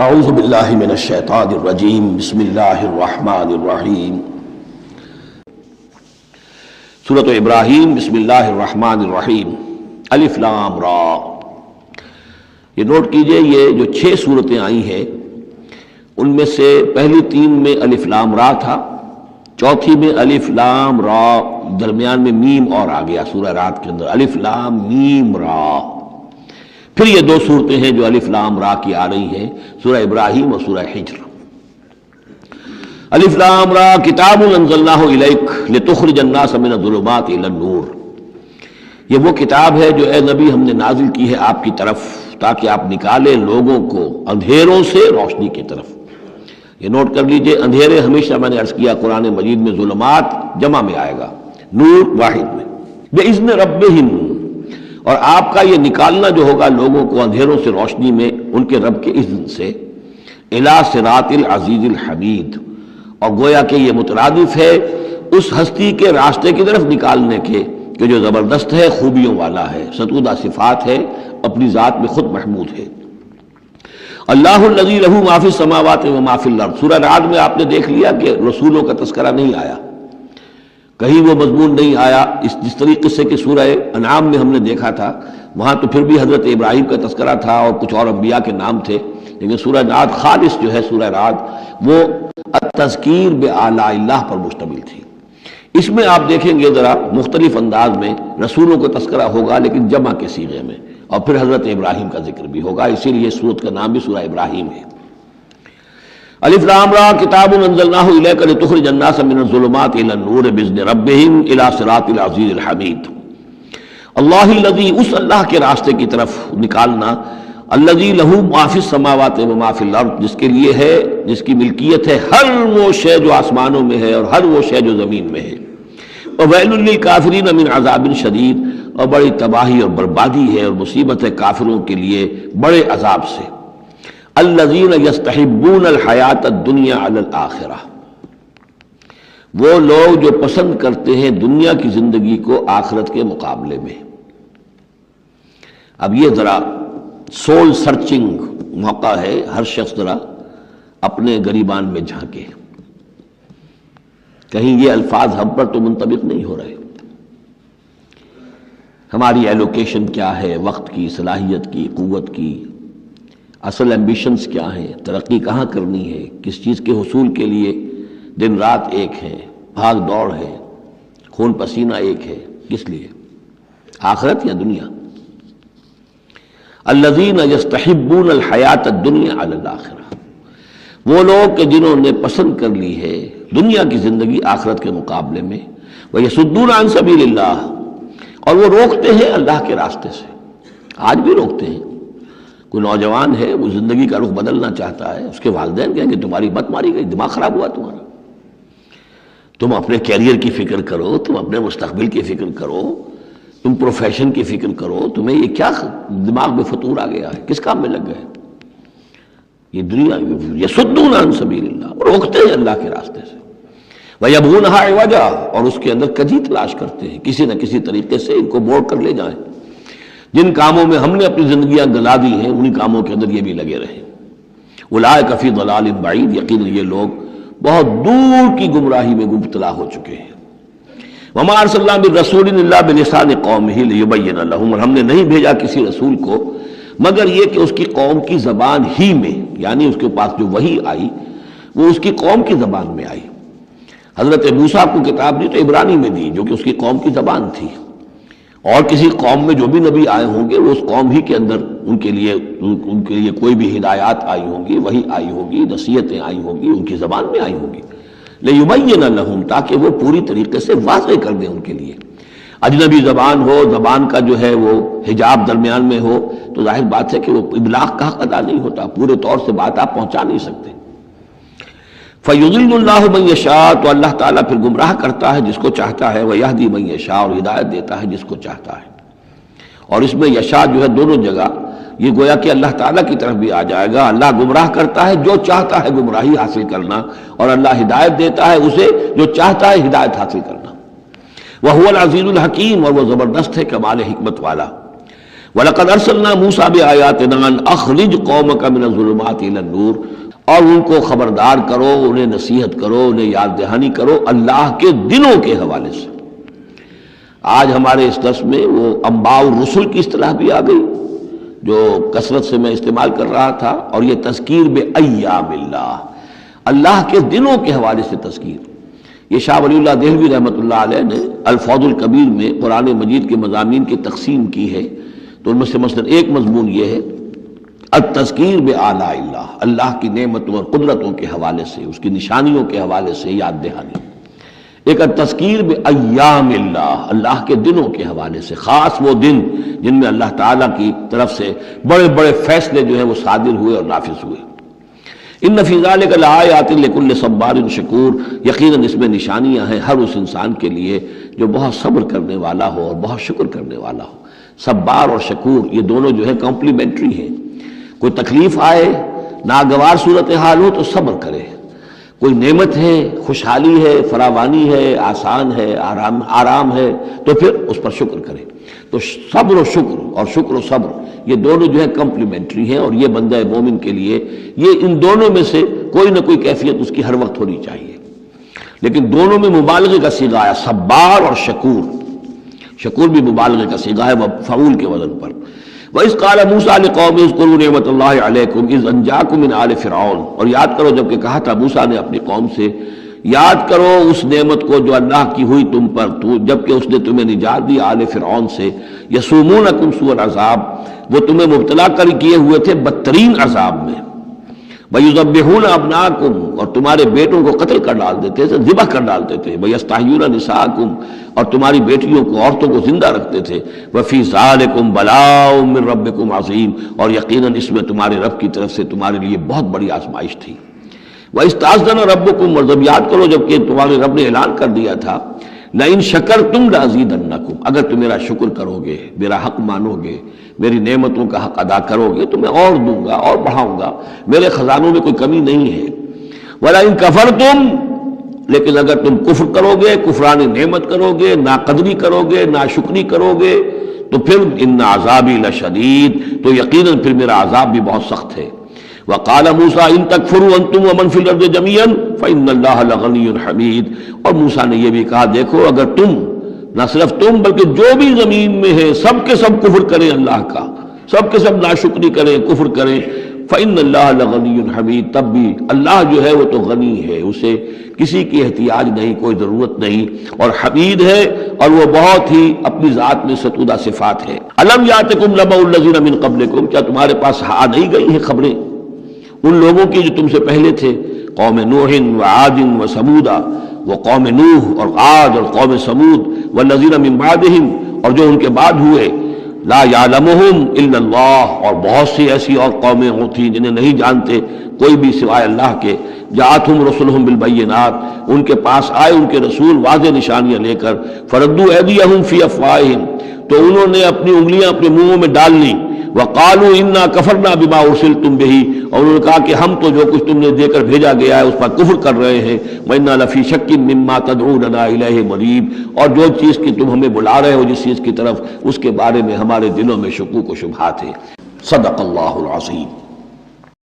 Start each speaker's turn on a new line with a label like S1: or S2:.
S1: اعوذ باللہ من الشیطان الرجیم بسم اللہ الرحمن الرحیم سورۃ ابراہیم بسم اللہ الرحمن الرحیم الف لام را۔ یہ نوٹ کیجئے یہ جو 6 صورتیں آئی ہیں ان میں سے پہلی 3 میں الف لام را تھا، چوتھی میں الف لام را، درمیان میں میم اور آ گیا سورہ رات کے اندر الف لام میم را۔ پھر یہ 2 صورتیں ہیں جو الف لام را کی آ رہی ہیں، سورہ ابراہیم اور سورہ حجر۔ الف لام را کتاب انزلناہ الیک لتخرج الناس من الظلمات الی النور۔ یہ وہ کتاب ہے جو اے نبی ہم نے نازل کی ہے آپ کی طرف تاکہ آپ نکالیں لوگوں کو اندھیروں سے روشنی کی طرف۔ یہ نوٹ کر لیجئے، اندھیرے ہمیشہ میں نے عرض کیا قرآن مجید میں ظلمات جمع میں آئے گا، نور واحد میں۔ بِإِذْنِ رَبِّهِمْ، اور آپ کا یہ نکالنا جو ہوگا لوگوں کو اندھیروں سے روشنی میں ان کے رب کے اذن سے، اِلَى صِرَاطِ الْعَزِيزِ الْحَمِيدِ، اور گویا کہ یہ مترادف ہے اس ہستی کے راستے کی طرف نکالنے کے کہ جو زبردست ہے، خوبیوں والا ہے، ستودہ صفات ہے، اپنی ذات میں خود محمود ہے۔ اللہ الذی لہ ما فی السماوات و ما فی الارض۔ سورہ رعد میں آپ نے دیکھ لیا کہ رسولوں کا تذکرہ نہیں آیا، کہیں وہ مضمون نہیں آیا جس طریقے سے کہ سورہ انعام میں ہم نے دیکھا تھا، وہاں تو پھر بھی حضرت ابراہیم کا تذکرہ تھا اور کچھ اور انبیاء کے نام تھے، لیکن سورہ رعد خالص جو ہے سورہ رعد وہ التذکیر بآلاء اللہ پر مشتمل تھی۔ اس میں آپ دیکھیں گے ذرا مختلف انداز میں رسولوں کا تذکرہ ہوگا لیکن جمع کے صیغے میں، اور پھر حضرت ابراہیم کا ذکر بھی ہوگا، اسی لیے سورت کا نام بھی سورہ ابراہیم ہے۔ الف لام را کتاب انزلناہ الیک لتخرج الناس من الظلمات الی النور باذن ربہم الی صراط العزیز الحمید۔ اللہ الذی، اس اللہ کے راستے کی طرف نکالنا، الذی لہ ما فی السماوات و ما فی الارض، جس کے لیے ہے، جس کی ملکیت ہے ہر وہ شے جو آسمانوں میں ہے اور ہر وہ شے جو زمین میں ہے۔ وویل للکافرین من عذاب شدید، اور بڑی تباہی اور بربادی ہے اور مصیبت ہے کافروں کے لیے بڑے عذاب سے۔ الذین یستحبون الحیات الدنیا علی الآخرہ، وہ لوگ جو پسند کرتے ہیں دنیا کی زندگی کو آخرت کے مقابلے میں۔ اب یہ ذرا سول سرچنگ موقع ہے، ہر شخص ذرا اپنے گریبان میں جھانکے، کہیں یہ الفاظ ہم پر تو منطبق نہیں ہو رہے۔ ہماری ایلوکیشن کیا ہے، وقت کی، صلاحیت کی، قوت کی، اصل ایمبیشنز کیا ہیں، ترقی کہاں کرنی ہے، کس چیز کے حصول کے لیے دن رات ایک ہے، بھاگ دوڑ ہے، خون پسینہ ایک ہے، کس لیے؟ آخرت یا دنیا؟ الذین یستحبون الحیات الدنیا علی الآخرہ، وہ لوگ کہ جنہوں نے پسند کر لی ہے دنیا کی زندگی آخرت کے مقابلے میں۔ ویصدون عن سبیل اللہ، اور وہ روکتے ہیں اللہ کے راستے سے، آج بھی روکتے ہیں۔ کوئی نوجوان ہے وہ زندگی کا رخ بدلنا چاہتا ہے، اس کے والدین کہیں گے تمہاری مت ماری گئی، دماغ خراب ہوا تمہارا، تم اپنے کیریئر کی فکر کرو، تم اپنے مستقبل کی فکر کرو، تم پروفیشن کی فکر کرو، تمہیں یہ کیا دماغ میں فطور آ گیا ہے، کس کام میں لگ گئے؟ یہ دنیا یصدون عن سبیل اللہ، روکتے ہیں اللہ کے راستے سے۔ وَيَبْغُونَهَا عِوَجًا، اور اس کے اندر کجی تلاش کرتے ہیں، کسی نہ کسی طریقے سے ان کو موڑ کر لے جائیں۔ جن کاموں میں ہم نے اپنی زندگیاں گلا دی ہیں انہی کاموں کے اندر یہ بھی لگے رہیں۔ اولئک فی ضلال بعید، یقیناً یہ لوگ بہت دور کی گمراہی میں مبتلا ہو چکے ہیں۔ وما ارسلنا من رسول الا بلسان قومہ لیبین لہم، اور ہم نے نہیں بھیجا کسی رسول کو مگر یہ کہ اس کی قوم کی زبان ہی میں، یعنی اس کے پاس جو وحی آئی وہ اس کی قوم کی زبان میں آئی۔ حضرت موسیٰ کو کتاب دی تو عبرانی میں دی جو کہ اس کی قوم کی زبان تھی، اور کسی قوم میں جو بھی نبی آئے ہوں گے وہ اس قوم ہی کے اندر ان کے لیے کوئی بھی ہدایات آئی ہوں گی، وحی آئی ہوگی، نصیحتیں آئی ہوں گی، ان کی زبان میں آئی ہوں گی، لیبین لہم، تاکہ وہ پوری طریقے سے واضح کر دیں ان کے لیے۔ اجنبی زبان ہو، زبان کا جو ہے وہ حجاب درمیان میں ہو تو ظاہر بات ہے کہ وہ ابلاغ کا حق ادا نہیں ہوتا، پورے طور سے بات آپ پہنچا نہیں سکتے۔ فَيُضِلُّ اللَّهُ مَن يَشَاءُ، تو اللہ تعالیٰ پھر گمراہ کرتا ہے جس کو چاہتا ہے، وَيَهْدِي مَن يَشَاءُ، اور ہدایت دیتا ہے جس کو چاہتا ہے۔ اور اس میں یشاء جو ہے دونوں جگہ یہ گویا کہ اللہ تعالیٰ کی طرف بھی آ جائے گا، اللہ گمراہ کرتا ہے جو چاہتا ہے گمراہی حاصل کرنا، اور اللہ ہدایت دیتا ہے اسے جو چاہتا ہے ہدایت حاصل کرنا۔ وَهُوَ الْعَزِيزُ الْحَكِيمُ، اور وہ زبردست ہے کمال حکمت والا۔ وَلَقَدْ أَرْسَلْنَا مُوسَىٰ بِآيَاتِنَا أَنْ أَخْرِجْ قَوْمَكَ مِنَ الظُّلُمَاتِ إِلَى النُّورِ، اور ان کو خبردار کرو، انہیں نصیحت کرو، انہیں یاد دہانی کرو اللہ کے دنوں کے حوالے سے۔ آج ہمارے اس درس میں وہ انباء الرسل کی اصطلاح بھی آ گئی جو کثرت سے میں استعمال کر رہا تھا، اور یہ تذکیر بأیام اللہ، اللہ کے دنوں کے حوالے سے تذکیر۔ یہ شاہ ولی اللہ دہلوی رحمۃ اللہ علیہ نے الفوض الکبیر میں قرآن مجید کے مضامین کی تقسیم کی ہے، تو ان میں سے مثلا ایک مضمون یہ ہے التذکیر بآلاء اللہ، اللہ کی نعمتوں اور قدرتوں کے حوالے سے، اس کی نشانیوں کے حوالے سے یاد دہانی۔ ایک التذکیر بأیام اللہ، اللہ کے دنوں کے حوالے سے، خاص وہ دن جن میں اللہ تعالیٰ کی طرف سے بڑے بڑے فیصلے جو ہیں وہ صادر ہوئے اور نافذ ہوئے۔ ان فی ذلک لآیات لکل صبار شکور، یقیناً اس میں نشانیاں ہیں ہر اس انسان کے لیے جو بہت صبر کرنے والا ہو اور بہت شکر کرنے والا ہو۔ صبار اور شکور یہ دونوں جو ہے کمپلیمنٹری ہیں۔ کوئی تکلیف آئے، ناگوار صورتحال ہو تو صبر کرے، کوئی نعمت ہے، خوشحالی ہے، فراوانی ہے، آسان ہے، آرام ہے تو پھر اس پر شکر کرے۔ تو صبر و شکر اور شکر و صبر یہ دونوں جو ہے کمپلیمنٹری ہیں، اور یہ بندہ مومن کے لیے یہ ان دونوں میں سے کوئی نہ کوئی کیفیت اس کی ہر وقت ہونی چاہیے۔ لیکن دونوں میں مبالغے کا صیغہ ہے، صبار اور شکور۔ شکور بھی مبالغے کا صیغہ ہے مفعول کے وزن پر۔ وَإِذْ قَالَ مُوسَىٰ لِقَوْمِهِ اذْكُرُوا نِعْمَتَ اللَّهِ عَلَيْكُمْ إِذْ أَنجَاكُم مِّنْ آلِ فِرْعَوْنَ، اور یاد کرو جب کہ کہا تھا موسیٰ نے اپنی قوم سے، یاد کرو اس نعمت کو جو اللہ کی ہوئی تم پر، جب کہ اس نے تمہیں نجات دی آل فرعون سے۔ یسومونکم سوء العذاب، وہ تمہیں مبتلا کر کیے ہوئے تھے بدترین عذاب میں۔ وَيُذَبِّحُونَ أَبْنَاءَكُمْ، اور تمہارے بیٹوں کو قتل کر ڈالتے تھے، ذبح کر ڈالتے تھے۔ وَيَسْتَحْيُونَ نِسَاءَكُمْ، اور تمہاری بیٹیوں کو، عورتوں کو زندہ رکھتے تھے۔ وَفِي ذَلِكُمْ بَلَاءٌ مِّن رَبِّكُمْ عَظِيمٌ، اور یقیناً اس میں تمہارے رب کی طرف سے تمہارے لیے بہت بڑی آزمائش تھی۔ وَإِسْتَأْذَنَ رَبُّكُمْ، اور جب یاد کرو جب کہ تمہارے رب نے اعلان کر دیا تھا لَإِن شَكَرْتُمْ لَأَزِيدَنَّكُمْ، اگر تم میرا شکر کرو گے، میرا حق مانو گے، میری نعمتوں کا حق ادا کرو گے تو میں اور دوں گا اور بڑھاؤں گا، میرے خزانوں میں کوئی کمی نہیں ہے۔ وَلَئِن كَفَرْتُمْ، لیکن اگر تم کفر کرو گے، کفران نعمت کرو گے، ناقدری کرو گے، ناشکری کرو گے تو پھر ان عذابی لشدید، تو یقیناً پھر میرا عذاب بھی بہت سخت ہے۔ وَقَالَ مُوسَىٰ إِن تَكْفُرُوا أَنتُمْ وَمَنْ فِي الْأَرْضِ جَمِيعًا فَإِنَّ اللَّهَ لَغَنِيٌّ حَمِيدٌ، اور موسیٰ نے یہ بھی کہا دیکھو اگر تم، نہ صرف تم بلکہ جو بھی زمین میں ہے سب کے سب کفر کریں اللہ کا، سب کے سب ناشکری کریں، کفر کریں، فَإِنَّ اللَّهَ لَغَنِيٌّ حَمِيدٌ، تب بھی اللہ جو ہے وہ تو غنی ہے، اسے کسی کی احتیاج نہیں، کوئی ضرورت نہیں، اور حمید ہے، اور وہ بہت ہی اپنی ذات میں ستودہ صفات ہے۔ أَلَمْ يَأْتِكُمْ نَبَأُ الَّذِينَ مِن قَبْلِكُمْ، کیا تمہارے پاس آ نہیں گئی ہیں خبریں ان لوگوں کی جو تم سے پہلے تھے، قوم نوح وعاد وثمود، وہ قوم نوح اور عاد اور قوم ثمود، والذین من بعدہم، اور جو ان کے بعد ہوئے، لا یعلمہم الا اللہ، اور بہت سی ایسی اور قومیں ہوتی جنہیں نہیں جانتے کوئی بھی سوائے اللہ کے۔ جاءتہم رسلہم بالبینات، ان کے پاس آئے ان کے رسول واضح نشانیاں لے کر، فردوا ایدیہم فی افواہہم، تو انہوں نے اپنی انگلیاں اپنے منہوں میں ڈال لیں، وقالوا انا کفرنا بما ارسلتم به، اور انہوں نے کہا کہ ہم تو جو کچھ تم نے دے کر بھیجا گیا ہے اس پر کفر کر رہے ہیں۔ وَإِنَّا لَفِي شَكٍّ مِّمَّا تَدْعُونَنَا إِلَيْهِ مُرِيبٍ، اور جو چیز کی تم ہمیں بلا رہے ہو جس چیز کی طرف، اس کے بارے میں ہمارے دلوں میں شکوک و شبہات ہیں۔ صدق اللہ العظیم۔